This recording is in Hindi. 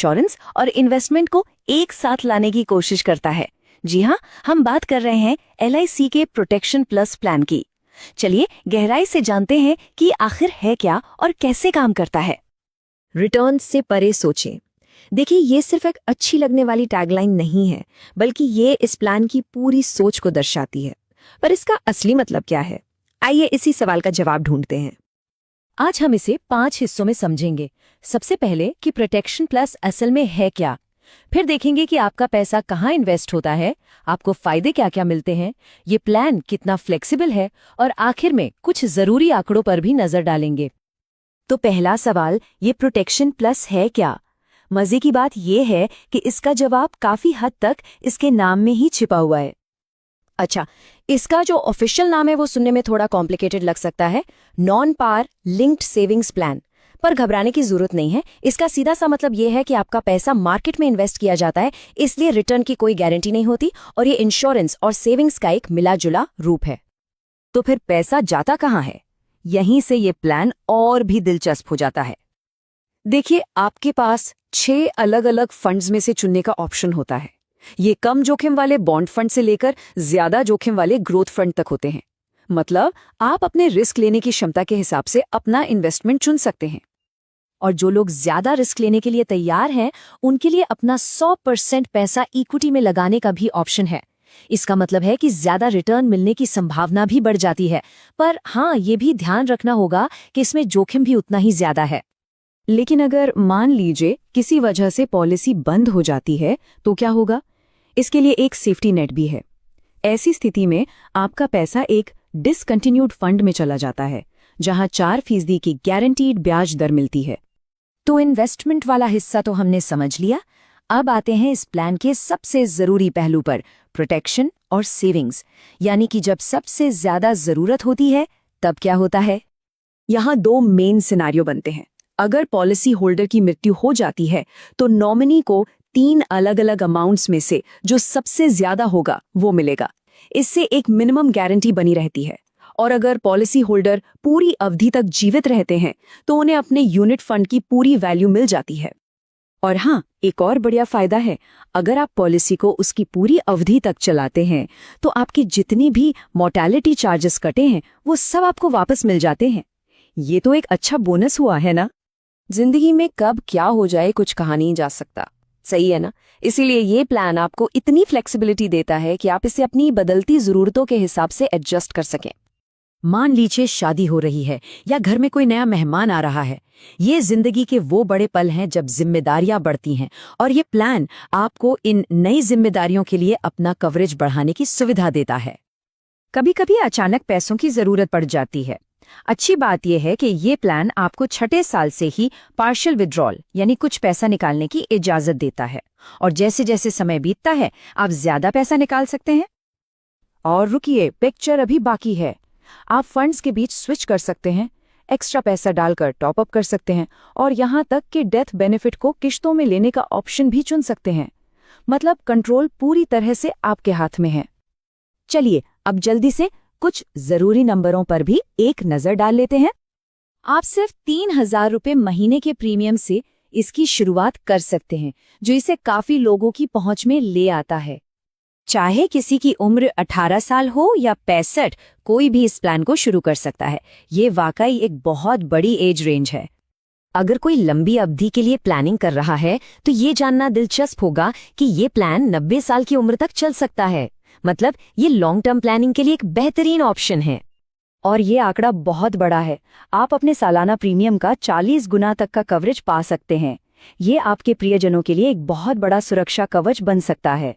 इंश्योरेंस और इन्वेस्टमेंट को एक साथ लाने की कोशिश करता है। जी हाँ, हम बात कर रहे हैं LIC के प्रोटेक्शन प्लस प्लान की। चलिए गहराई से जानते हैं कि आखिर है क्या और कैसे काम करता है। रिटर्न से परे सोचें। देखिए, ये सिर्फ एक अच्छी लगने वाली टैगलाइन नहीं है, बल्कि ये इस प्लान की पूरी सोच को दर्शाती है। पर इसका असली मतलब क्या है? आइए इसी सवाल का जवाब ढूंढते हैं। आज हम इसे 5 हिस्सों में समझेंगे। सबसे पहले कि प्रोटेक्शन प्लस असल में है क्या, फिर देखेंगे कि आपका पैसा कहाँ इन्वेस्ट होता है, आपको फायदे क्या क्या मिलते हैं, ये प्लान कितना फ्लेक्सिबल है, और आखिर में कुछ जरूरी आंकड़ों पर भी नजर डालेंगे। तो पहला सवाल, ये प्रोटेक्शन प्लस है क्या? मजे की बात यह है कि इसका जवाब काफी हद तक इसके नाम में ही छिपा हुआ है। अच्छा, इसका जो ऑफिशियल नाम है वो सुनने में थोड़ा कॉम्प्लिकेटेड लग सकता है, नॉन पार लिंक्ड सेविंग्स प्लान। पर घबराने की जरूरत नहीं है। इसका सीधा सा मतलब ये है कि आपका पैसा मार्केट में इन्वेस्ट किया जाता है, इसलिए रिटर्न की कोई गारंटी नहीं होती, और ये इंश्योरेंस और सेविंग्स का एक मिला जुला रूप है। तो फिर पैसा जाता कहाँ है? यहीं से ये प्लान और भी दिलचस्प हो जाता है। देखिए, आपके पास 6 अलग अलग फंड्स में से चुनने का ऑप्शन होता है। ये कम जोखिम वाले बॉन्ड फंड से लेकर ज्यादा जोखिम वाले ग्रोथ फंड तक होते हैं। मतलब आप अपने रिस्क लेने की क्षमता के हिसाब से अपना इन्वेस्टमेंट चुन सकते हैं। और जो लोग ज्यादा रिस्क लेने के लिए तैयार हैं, उनके लिए अपना 100% पैसा इक्विटी में लगाने का भी ऑप्शन है। इसका मतलब है कि ज्यादा रिटर्न मिलने की संभावना भी बढ़ जाती है। पर हाँ, ये भी ध्यान रखना होगा कि इसमें जोखिम भी उतना ही ज्यादा है। लेकिन अगर मान लीजिए किसी वजह से पॉलिसी बंद हो जाती है, तो क्या होगा? इसके लिए एक सेफ्टी नेट भी है। ऐसी स्थिति में आपका पैसा एक डिसकंटिन्यूड फंड में चला जाता है, जहां 4% की गारंटीड ब्याज दर मिलती है। तो इन्वेस्टमेंट वाला हिस्सा तो हमने समझ लिया। अब आते हैं इस प्लान के सबसे जरूरी पहलू पर, प्रोटेक्शन और सेविंग्स। यानी कि जब सबसे ज्यादा जरूरत होती है तब क्या होता है? यहाँ 2 मेन सिनेरियो बनते हैं। अगर पॉलिसी होल्डर की मृत्यु हो जाती है, तो नॉमिनी को 3 अलग अलग अमाउंट्स में से जो सबसे ज्यादा होगा वो मिलेगा। इससे एक मिनिमम गारंटी बनी रहती है। और अगर पॉलिसी होल्डर पूरी अवधि तक जीवित रहते हैं, तो उन्हें अपने यूनिट फंड की पूरी वैल्यू मिल जाती है। और हाँ, एक और बढ़िया फायदा है। अगर आप पॉलिसी को उसकी पूरी अवधि तक चलाते हैं, तो आपके जितनी भी मोर्टेलिटी चार्जेस कटे हैं, वो सब आपको वापस मिल जाते हैं। ये तो एक अच्छा बोनस हुआ है ना? जिंदगी में कब क्या हो जाए कुछ कहा नहीं जा सकता, सही है ना? इसीलिए ये प्लान आपको इतनी फ्लेक्सिबिलिटी देता है कि आप इसे अपनी बदलती जरूरतों के हिसाब से एडजस्ट कर सकें। मान लीजिए शादी हो रही है या घर में कोई नया मेहमान आ रहा है। ये जिंदगी के वो बड़े पल हैं जब जिम्मेदारियां बढ़ती हैं, और ये प्लान आपको इन नई जिम्मेदारियों के लिए अपना कवरेज बढ़ाने की सुविधा देता है। कभी कभी अचानक पैसों की जरूरत पड़ जाती है। अच्छी बात यह है कि ये प्लान आपको 6ठे साल से ही पार्शियल विड्रॉल यानी कुछ पैसा निकालने की इजाजत देता है, और जैसे जैसे समय बीतता है आप ज्यादा पैसा निकाल सकते हैं। और रुकिए, पिक्चर अभी बाकी है। आप फंड्स के बीच स्विच कर सकते हैं, एक्स्ट्रा पैसा डालकर टॉप अप कर सकते हैं, और यहाँ तक कि डेथ बेनिफिट को किश्तों में लेने का ऑप्शन भी चुन सकते हैं। मतलब कंट्रोल पूरी तरह से आपके हाथ में है। चलिए अब जल्दी से कुछ जरूरी नंबरों पर भी एक नजर डाल लेते हैं। आप सिर्फ 3,000 रुपये महीने के प्रीमियम से इसकी शुरुआत कर सकते हैं, जो इसे काफी लोगों की पहुंच में ले आता है। चाहे किसी की उम्र 18 साल हो या 65, कोई भी इस प्लान को शुरू कर सकता है। ये वाकई एक बहुत बड़ी एज रेंज है। अगर कोई लंबी अवधि के लिए प्लानिंग कर रहा है, तो ये जानना दिलचस्प होगा कि ये प्लान 90 साल की उम्र तक चल सकता है। मतलब ये लॉन्ग टर्म प्लानिंग के लिए एक बेहतरीन ऑप्शन है। और ये आंकड़ा बहुत बड़ा है। आप अपने सालाना प्रीमियम का 40 गुना तक का कवरेज पा सकते हैं। ये आपके प्रियजनों के लिए एक बहुत बड़ा सुरक्षा कवच बन सकता है।